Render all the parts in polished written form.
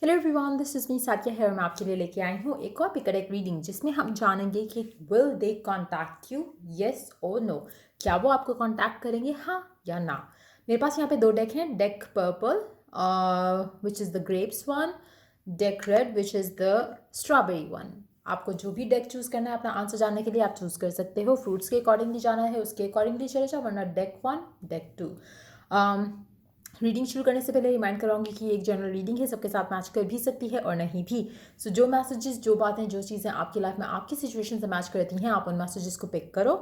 Hello everyone, this is me Sathiya है और मैं आपके लिए लेके आई हूँ एक और पिकर एक रीडिंग जिसमें हम जानेंगे कि will they contact you, yes और नो। क्या वो आपको कॉन्टैक्ट करेंगे, हाँ या ना। मेरे पास यहाँ पे दो डेक हैं, deck purple which is the grapes one, deck red which is the strawberry one. आपको जो भी डेक चूज़ करना है अपना आंसर जानने के लिए आप चूज़ कर सकते हो। फ्रूट्स के अकॉर्डिंगली जाना है उसके अकॉर्डिंगली चले जाओ, वरना deck one deck two. Reading शुरू करने से पहले रिमाइंड कराऊंगी कि एक जनरल रीडिंग है, सबके साथ मैच कर भी सकती है और नहीं भी। सो जो मैसेजेस, जो बातें, जो चीज़ें आपकी लाइफ में आपकी सिचुएशन से मैच करती हैं, आप उन मैसेजेस को पिक करो,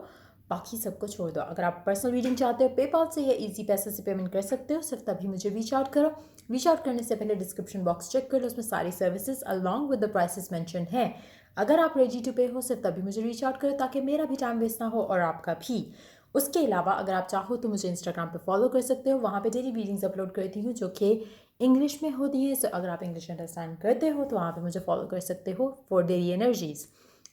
बाकी सबको छोड़ दो। अगर आप पर्सनल रीडिंग चाहते हो पेपाल से या इजी पैसे से पेमेंट कर सकते हो, सिर्फ तभी मुझे रीच आउट करो। रीच आउट करने से पहले डिस्क्रिप्शन बॉक्स चेक कर लो, उसमें सारी services along with the prices mention है। अगर आप रेडी टू पे हो, सिर्फ तभी मुझे रीच आउट करो ताकि मेरा भी टाइम वेस्ट ना हो और आपका भी। उसके अलावा अगर आप चाहो तो मुझे इंस्टाग्राम पे फॉलो कर सकते हो, वहाँ पे डेली रीडिंग्स अपलोड करती हूँ जो कि इंग्लिश में होती हैं। सो अगर आप इंग्लिश अंडरस्टैंड करते हो तो वहाँ पे मुझे फॉलो कर सकते हो फॉर डेली एनर्जीज।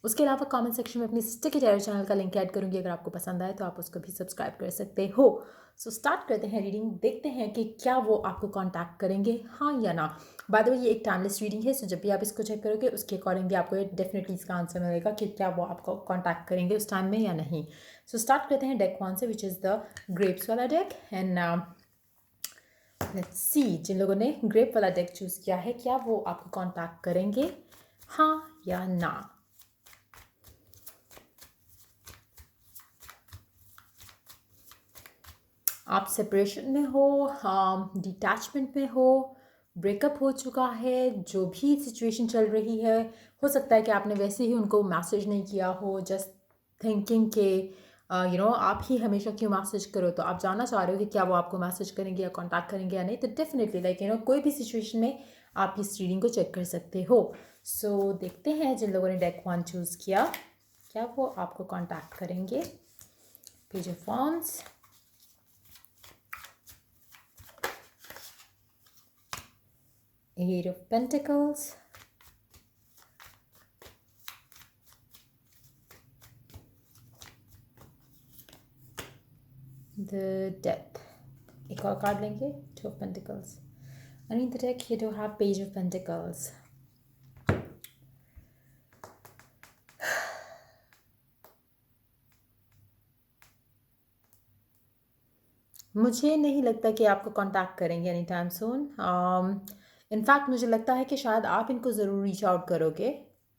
उसके अलावा कमेंट सेक्शन में अपनी स्टिकी टेरर चैनल का लिंक ऐड करूँगी, अगर आपको पसंद आए तो आप उसको भी सब्सक्राइब कर सकते हो। सो स्टार्ट करते हैं रीडिंग, देखते हैं कि क्या वो आपको कॉन्टैक्ट करेंगे, हाँ या ना। बाय द वे ये एक टाइमलेस रीडिंग है, सो जब भी आप इसको चेक करोगे उसके अकॉर्डिंगली आपको डेफिनेटली इसका आंसर मिलेगा कि क्या वो आपको कॉन्टैक्ट करेंगे उस टाइम में या नहीं। सो स्टार्ट करते हैं डेक वन से, विच इज़ द ग्रेप्स वाला डेक। एंड लेट्स सी, जिन लोगों ने ग्रेप वाला डेक चूज़ किया है, क्या वो आपको कॉन्टैक्ट करेंगे, हाँ या ना। आप सेपरेशन में हो, डिटैचमेंट में हो, ब्रेकअप हो चुका है, जो भी सिचुएशन चल रही है, हो सकता है कि आपने वैसे ही उनको मैसेज नहीं किया हो, जस्ट थिंकिंग के आप ही हमेशा क्यों मैसेज करो। तो आप जानना चाह रहे हो कि क्या वो आपको मैसेज करेंगे या कॉन्टैक्ट करेंगे या नहीं। तो डेफिनेटली कोई भी सिचुएशन में आप इस रीडिंग को चेक कर सकते हो। सो देखते हैं जिन लोगों ने डेक वन चूज़ किया, क्या वो आपको कॉन्टैक्ट करेंगे। Page of wands, Eight of Pentacles, the Death। एक और कार्ड लेंगे, Two of Pentacles। Underneath the deck you do have Page of Pentacles। मुझे नहीं लगता कि आपको कांटेक्ट करेंगे एनी टाइम सून। इनफैक्ट मुझे लगता है कि शायद आप इनको ज़रूर रीच आउट करोगे,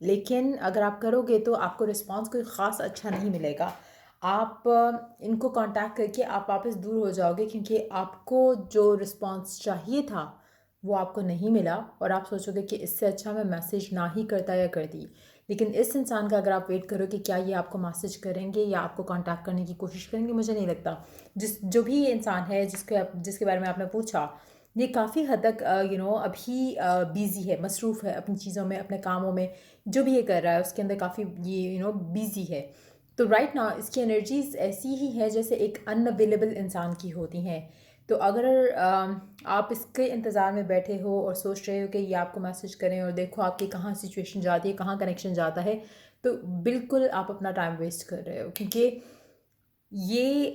लेकिन अगर आप करोगे तो आपको रिस्पांस कोई ख़ास अच्छा नहीं मिलेगा। आप इनको कांटेक्ट करके आप वापस दूर हो जाओगे, क्योंकि आपको जो रिस्पांस चाहिए था वो आपको नहीं मिला और आप सोचोगे कि इससे अच्छा मैं मैसेज ना ही करता या करती। लेकिन इस इंसान का अगर आप वेट करो कि क्या ये आपको मैसेज करेंगे या आपको कांटेक्ट करने की कोशिश करेंगे, मुझे नहीं लगता। जो भी इंसान है जिसके बारे में आपने पूछा, ये काफ़ी हद तक अभी बिज़ी है, मसरूफ़ है अपनी चीज़ों में, अपने कामों में। जो भी ये कर रहा है उसके अंदर काफ़ी ये बिज़ी है। तो राइट ना इसकी एनर्जीज ऐसी ही है जैसे एक अनअवेलेबल इंसान की होती हैं। तो अगर आप इसके इंतज़ार में बैठे हो और सोच रहे हो कि ये आपको मैसेज करें और देखो आपकी कहाँ सिचुएशन जाती है, कहाँ कनेक्शन जाता है, तो बिल्कुल आप अपना टाइम वेस्ट कर रहे हो, क्योंकि ये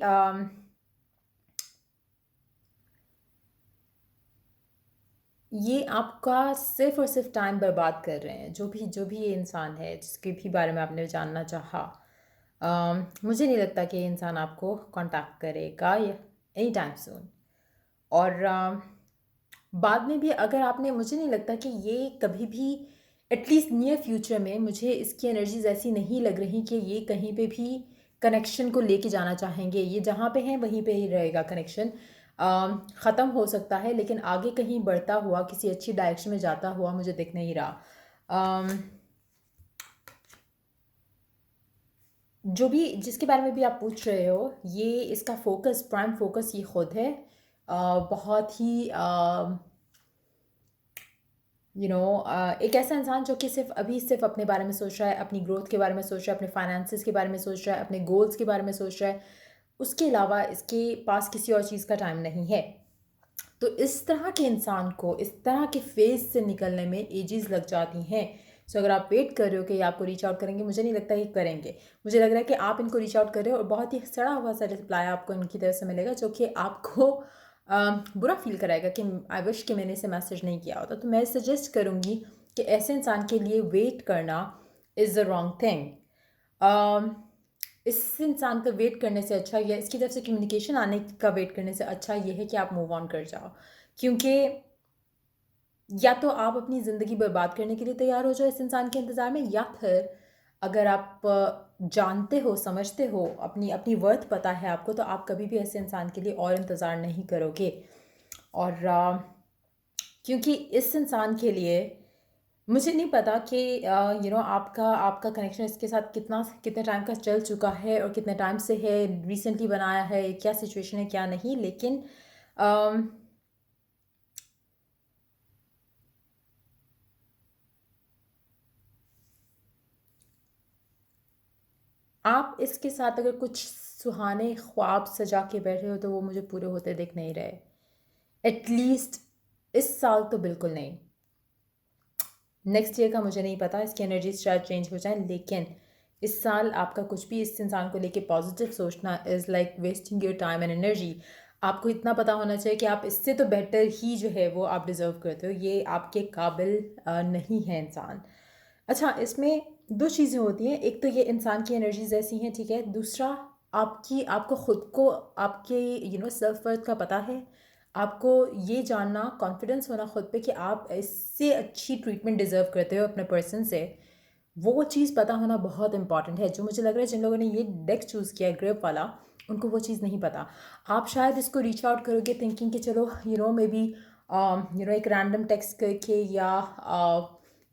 ये आपका सिर्फ और सिर्फ टाइम बर्बाद कर रहे हैं। जो भी ये इंसान है जिसके भी बारे में आपने जानना चाहा, मुझे नहीं लगता कि ये इंसान आपको कांटेक्ट करेगा या एनी टाइम सून। और बाद में भी अगर आपने, मुझे नहीं लगता कि ये कभी भी एटलीस्ट नियर फ्यूचर में, मुझे इसकी एनर्जीज ऐसी नहीं लग रही कि ये कहीं पे भी कनेक्शन को लेके जाना चाहेंगे। ये जहाँ पे हैं वहीं पे ही रहेगा कनेक्शन। ख़त्म हो सकता है लेकिन आगे कहीं बढ़ता हुआ किसी अच्छी डायरेक्शन में जाता हुआ मुझे दिख नहीं रहा। जो भी जिसके बारे में भी आप पूछ रहे हो, ये इसका फोकस, प्राइम फोकस ये खुद है। बहुत ही एक ऐसा इंसान जो कि सिर्फ अपने बारे में सोच रहा है, अपनी ग्रोथ के बारे में सोच रहा है, अपने फाइनेंसिस के बारे में सोच रहा है, अपने गोल्स के बारे में सोच रहा है। उसके अलावा इसके पास किसी और चीज़ का टाइम नहीं है। तो इस तरह के इंसान को इस तरह के फेज से निकलने में एजेस लग जाती हैं। सो अगर आप वेट कर रहे हो कि ये आपको रीच आउट करेंगे, मुझे नहीं लगता ये करेंगे। मुझे लग रहा है कि आप इनको रीच आउट कर रहे हो और बहुत ही सड़ा हुआ सा रिप्लाई आपको इनकी तरफ से मिलेगा, जो कि आपको बुरा फील कराएगा कि आई विश कि मैंने इसे मैसेज नहीं किया होता। तो मैं सजेस्ट करूँगी कि ऐसे इंसान के लिए वेट करना इज़ द रॉन्ग थिंग। इस इंसान का वेट करने से अच्छा या इसकी तरफ से कम्युनिकेशन आने का वेट करने से अच्छा ये है कि आप मूव ऑन कर जाओ। क्योंकि या तो आप अपनी ज़िंदगी बर्बाद करने के लिए तैयार हो जाओ इस इंसान के इंतज़ार में, या फिर अगर आप जानते हो, समझते हो, अपनी अपनी वर्थ पता है आपको, तो आप कभी भी ऐसे इंसान के लिए और इंतज़ार नहीं करोगे। और क्योंकि इस इंसान के लिए मुझे नहीं पता कि आपका आपका कनेक्शन इसके साथ कितने टाइम का चल चुका है और कितने टाइम से है, रिसेंटली बनाया है, क्या सिचुएशन है क्या नहीं, लेकिन अम, आप इसके साथ अगर कुछ सुहाने ख्वाब सजा के बैठे हो तो वो मुझे पूरे होते दिख नहीं रहे। एटलीस्ट इस साल तो बिल्कुल नहीं। नेक्स्ट ईयर का मुझे नहीं पता, इसकी एनर्जीज शायद चेंज हो जाए, लेकिन इस साल आपका कुछ भी इस इंसान को लेके पॉजिटिव सोचना is like wasting your time and energy. आपको इतना पता होना चाहिए कि आप इससे तो बेटर ही जो है वो आप डिज़र्व करते हो, ये आपके काबिल नहीं है इंसान। अच्छा, इसमें दो चीज़ें होती हैं, एक तो ये इंसान की एनर्जीज ऐसी हैं, ठीक है, दूसरा आपको ख़ुद को आपके सेल्फ वर्थ का पता है। आपको ये जानना, कॉन्फिडेंस होना खुद पे कि आप इससे अच्छी ट्रीटमेंट डिज़र्व करते हो अपने पर्सन से, वो चीज़ पता होना बहुत इंपॉर्टेंट है। जो मुझे लग रहा है जिन लोगों ने ये डेक चूज़ किया है ग्रेप वाला, उनको वो चीज़ नहीं पता। आप शायद इसको रीच आउट करोगे थिंकिंग कि चलो मे बी एक रैंडम टेक्स्ट करके या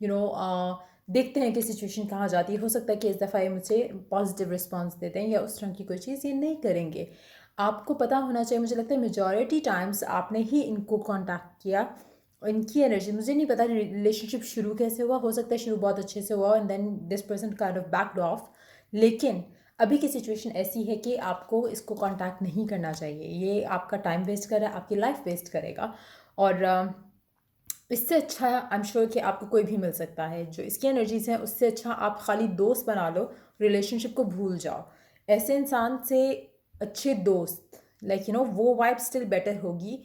यू नो देखते हैं कि सिचुएशन कहाँ जाती है। हो सकता है कि इस दफ़ा ये मुझे पॉजिटिव रिस्पॉन्स देते हैं या उस तरह की कोई चीज़, ये नहीं करेंगे। आपको पता होना चाहिए, मुझे लगता है मेजॉरिटी टाइम्स आपने ही इनको कांटेक्ट किया और इनकी एनर्जी, मुझे नहीं पता रिलेशनशिप शुरू कैसे हुआ, हो सकता है शुरू बहुत अच्छे से हुआ and then this person kind of backed off, लेकिन अभी की सिचुएशन ऐसी है कि आपको इसको कांटेक्ट नहीं करना चाहिए। ये आपका टाइम वेस्ट कर रहा है, आपकी लाइफ वेस्ट करेगा। और इससे अच्छा आई एम श्योर कि आपको कोई भी मिल सकता है जो इसकी एनर्जीज हैं। उससे अच्छा आप खाली दोस्त बना लो, रिलेशनशिप को भूल जाओ। ऐसे इंसान से अच्छे दोस्त, लाइक वो वाइब स्टिल बेटर होगी।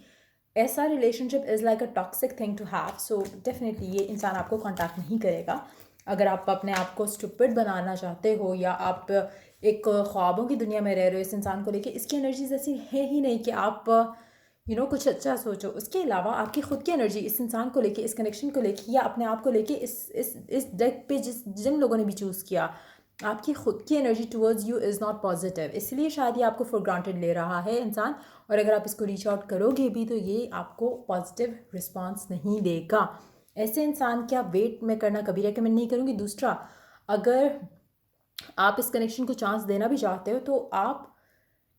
ऐसा relationship is like a toxic thing to have, so definitely ये इंसान आपको कांटेक्ट नहीं करेगा। अगर आप अपने आप को स्टूपिड बनाना चाहते हो या आप एक ख्वाबों की दुनिया में रह रहे हो इस इंसान को लेके, इसकी एनर्जीज ऐसी है ही नहीं कि आप कुछ अच्छा सोचो। उसके अलावा आपकी खुद की एनर्जी इस इंसान को लेके, इस कनेक्शन को लेके या अपने आप को लेके, इस डेक पे जिन लोगों ने भी चूज़ किया, आपकी खुद की energy towards you is not positive, इसलिए शायद ये आपको फॉर ग्रांटेड ले रहा है इंसान। और अगर आप इसको रीच आउट करोगे भी तो ये आपको पॉजिटिव रिस्पॉन्स नहीं देगा। ऐसे इंसान क्या वेट में करना कभी रेकमेंड नहीं करूँगी। दूसरा, अगर आप इस कनेक्शन को चांस देना भी चाहते हो तो आप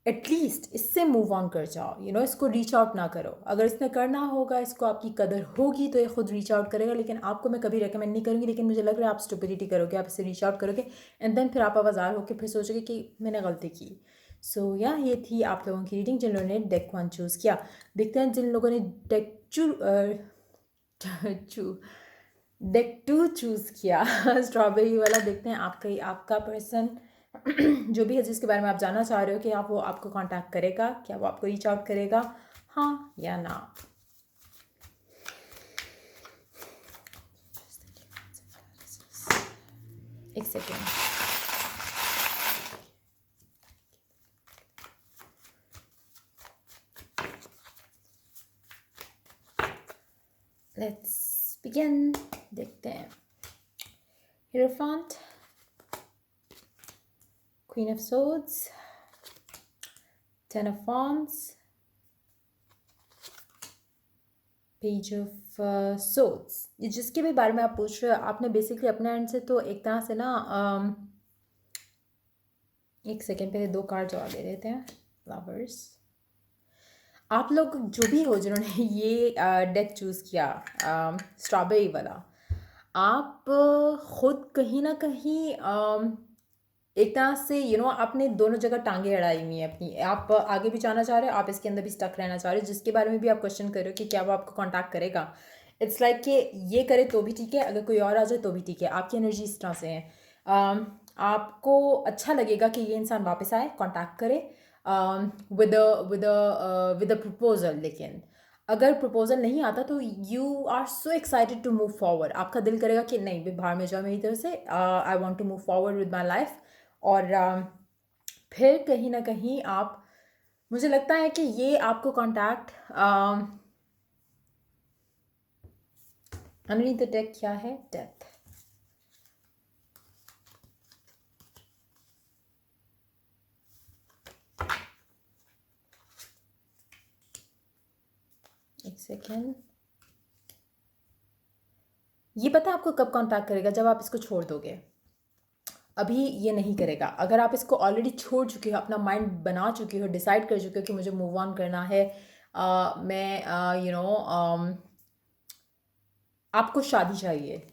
एटलीस्ट इससे मूव ऑन कर जाओ, इसको रीच आउट ना करो। अगर इसने करना होगा, इसको आपकी कदर होगी तो ये खुद रीच आउट करेगा, लेकिन आपको मैं कभी रेकमेंड नहीं करूँगी। लेकिन मुझे लग रहा है आप स्टुपिडिटी करोगे, आप इसे रीच आउट करोगे एंड देन फिर आप आवाज़ार होकर फिर सोचोगे कि मैंने गलती की। सो या ये थी आप लोगों की रीडिंग जिन लोगों ने डेक 1 चूज़ किया। देखते हैं जिन लोगों ने डेक चू डेक 2 चूज़ किया स्ट्रॉबेरी वाला। देखते हैं आपका पर्सन जो भी है जिसके बारे में आप जानना चाह रहे हो कि वो आपको कांटेक्ट करेगा, क्या वो आपको रीच आउट करेगा, हाँ या ना। एक सेकेंड। Let's begin. देखते हैं। हियरोफेंट, Queen of Swords, Ten of Wands, Page of Swords। ये जिसके भी बारे में आप पूछ रहे हो, आपने बेसिकली अपने एंड से तो एक तरह से ना एक सेकेंड पहले 2 कार्ड जवा दे देते हैं। फ्लावर्स, आप लोग जो भी हो जिन्होंने ये डेक चूज़ किया स्ट्रॉबेरी वाला, आप खुद कहीं ना कहीं एक तरह से आपने दोनों जगह टांगे अड़ाई हुई हैं अपनी। आप आगे भी जाना चाह रहे हो, आप इसके अंदर भी स्टक रहना चाह रहे हो। जिसके बारे में भी आप क्वेश्चन कर रहे हो कि क्या वो आपको कांटेक्ट करेगा, इट्स लाइक कि ये करे तो भी ठीक है, अगर कोई और आ जाए तो भी ठीक है। आपकी एनर्जी इस तरह से है। आपको अच्छा लगेगा कि ये इंसान वापस आए, कांटेक्ट करे, विद अ प्रपोजल। लेकिन अगर प्रपोजल नहीं आता तो you are so excited to move forward, आपका दिल करेगा कि नहीं भी बाहर में जाओ मेरी तरफ से, I want to move forward with my life. और फिर कहीं ना कहीं आप, मुझे लगता है कि ये आपको कॉन्टैक्ट अंडरनीथ द डेक क्या है, डेथ। एक सेकेंड, ये पता है आपको कब कांटेक्ट करेगा, जब आप इसको छोड़ दोगे। अभी ये नहीं करेगा। अगर आप इसको ऑलरेडी छोड़ चुके हो, अपना माइंड बना चुके हो, डिसाइड कर चुके हो कि मुझे मूव ऑन करना है, मैं आपको शादी चाहिए,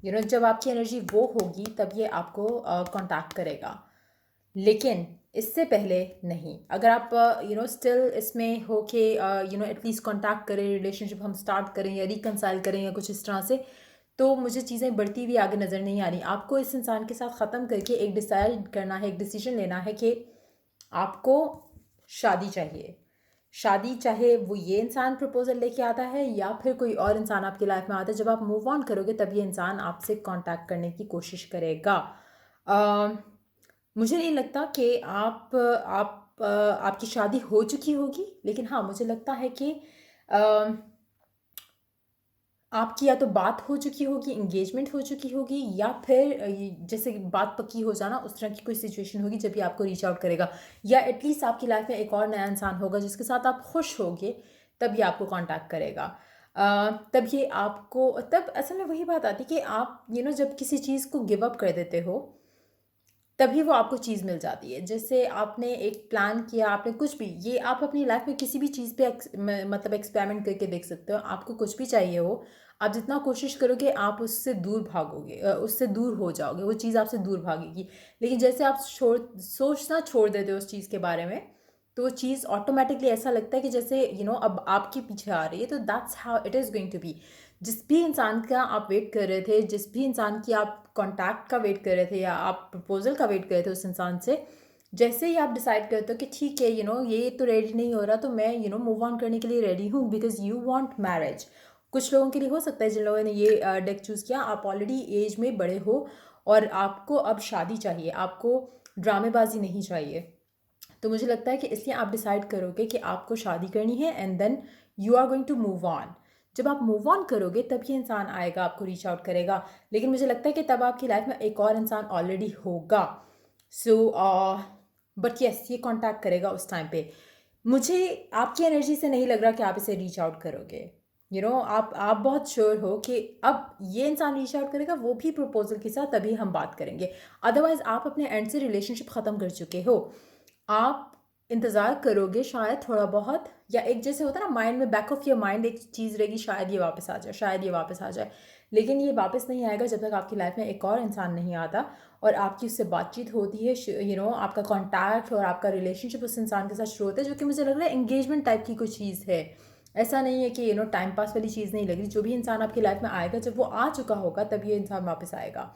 जब आपकी एनर्जी वो होगी तब ये आपको कांटेक्ट करेगा। लेकिन इससे पहले नहीं। अगर आप स्टिल इसमें हो के एटलीस्ट कांटेक्ट करें, रिलेशनशिप हम स्टार्ट करें या रिकंसाइल करें या कुछ इस तरह से, तो मुझे चीज़ें बढ़ती हुई आगे नज़र नहीं आ रही। आपको इस इंसान के साथ ख़त्म करके एक डिसाइड करना है, एक डिसीजन लेना है कि आपको शादी चाहिए। शादी चाहे वो ये इंसान प्रपोजल लेके आता है या फिर कोई और इंसान आपकी लाइफ में आता है। जब आप मूव ऑन करोगे तब ये इंसान आपसे कांटेक्ट करने की कोशिश करेगा। मुझे नहीं लगता कि आपकी शादी हो चुकी होगी, लेकिन हाँ मुझे लगता है कि आपकी या तो बात हो चुकी होगी, एंगेजमेंट हो चुकी होगी, या फिर जैसे बात पक्की हो जाना उस तरह की कोई सिचुएशन होगी जब ये आपको रीच आउट करेगा। या एटलीस्ट आपकी लाइफ में एक और नया इंसान होगा जिसके साथ आप खुश होगे, तब ये आपको कांटेक्ट करेगा। तब ये आपको, तब असल में वही बात आती है कि आप जब किसी चीज़ को गिव अप कर देते हो तभी वो आपको चीज़ मिल जाती है। जैसे आपने एक प्लान किया, आपने कुछ भी, ये आप अपनी लाइफ में किसी भी चीज़ पे मतलब एक्सपेरिमेंट करके देख सकते हो। आपको कुछ भी चाहिए हो, आप जितना कोशिश करोगे आप उससे दूर भागोगे, उससे दूर हो जाओगे, वो चीज़ आपसे दूर भागेगी। लेकिन जैसे आप सोचना छोड़ देते हो उस चीज़ के बारे में, तो वो चीज़ ऑटोमेटिकली ऐसा लगता है कि जैसे अब आपके पीछे आ रही है। तो that's how it is going to be. जिस भी इंसान का आप वेट कर रहे थे, जिस भी इंसान की आप कॉन्टैक्ट का वेट कर रहे थे या आप प्रपोजल का वेट कर रहे थे उस इंसान से, जैसे ही आप डिसाइड करते हो कि ठीक है ये तो रेडी नहीं हो रहा, तो मैं मूव ऑन करने के लिए रेडी हूँ, बिकॉज यू वांट मैरिज। कुछ लोगों के लिए हो सकता है, जिन लोगों ने ये डेक चूज़ किया, आप ऑलरेडी एज में बड़े हो और आपको अब शादी चाहिए, आपको ड्रामेबाजी नहीं चाहिए। तो मुझे लगता है कि इसलिए आप डिसाइड करोगे कि आपको शादी करनी है, and then you are going to move on. जब आप मूव ऑन करोगे तब ये इंसान आएगा, आपको रीच आउट करेगा। लेकिन मुझे लगता है कि तब आपकी लाइफ में एक और इंसान ऑलरेडी होगा। सो बट यस, ये कांटेक्ट करेगा उस टाइम पे। मुझे आपकी एनर्जी से नहीं लग रहा कि आप इसे रीच आउट करोगे। आप बहुत श्योर हो कि अब ये इंसान रीच आउट करेगा, वो भी प्रपोजल के साथ, तभी हम बात करेंगे। अदरवाइज आप अपने एंड से रिलेशनशिप ख़त्म कर चुके हो। आप इंतज़ार करोगे शायद थोड़ा बहुत, या एक जैसे होता है ना, माइंड में बैक ऑफ योर माइंड एक चीज़ रहेगी, शायद ये वापस आ जाए, शायद ये वापस आ जाए। लेकिन ये वापस नहीं आएगा जब तक आपकी लाइफ में एक और इंसान नहीं आता और आपकी उससे बातचीत होती है, आपका कॉन्टैक्ट और आपका रिलेशनशिप उस इंसान के साथ शुरू होता है, जो कि मुझे लग रहा है एंगेजमेंट टाइप की कोई चीज़ है। ऐसा नहीं है कि टाइम पास वाली चीज़ नहीं लग रही। जो भी इंसान आपकी लाइफ में आएगा, जब वो आ चुका होगा तब ये इंसान वापस आएगा,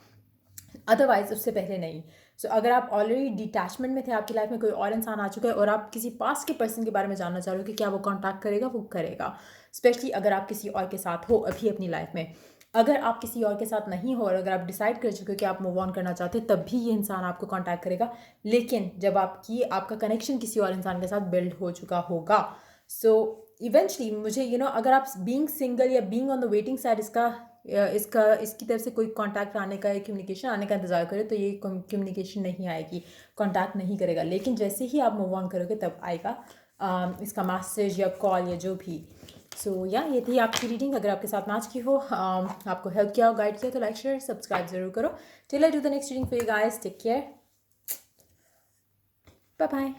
अदरवाइज उससे पहले नहीं। सो अगर आप ऑलरेडी डिटैचमेंट में थे, आपकी लाइफ में कोई और इंसान आ चुका है और आप किसी पास के पर्सन के बारे में जानना चाह रहे हो कि क्या वो कांटेक्ट करेगा, वो करेगा। स्पेशली अगर आप किसी और के साथ हो अभी अपनी लाइफ में। अगर आप किसी और के साथ नहीं हो और अगर आप डिसाइड कर चुके हो कि आप मूव ऑन करना चाहते हो, तब भी ये इंसान आपको कांटेक्ट करेगा। लेकिन जब आपका कनेक्शन किसी और इंसान के साथ बिल्ड हो चुका होगा, सो इवेंचुअली मुझे अगर आप बीइंग सिंगल या being on the waiting side इसकी तरफ से कोई कांटेक्ट आने का या कम्युनिकेशन आने का इंतजार करें, तो ये कम्युनिकेशन नहीं आएगी, कांटेक्ट नहीं करेगा। लेकिन जैसे ही आप मूव ऑन करोगे तब आएगा इसका मैसेज या कॉल या जो भी। सो या ये थी आपकी रीडिंग। अगर आपके साथ मैच की हो, आपको हेल्प किया हो, गाइड किया, तो लाइक शेयर सब्सक्राइब जरूर करो। Till I do the next reading for you guys, take care, bye bye.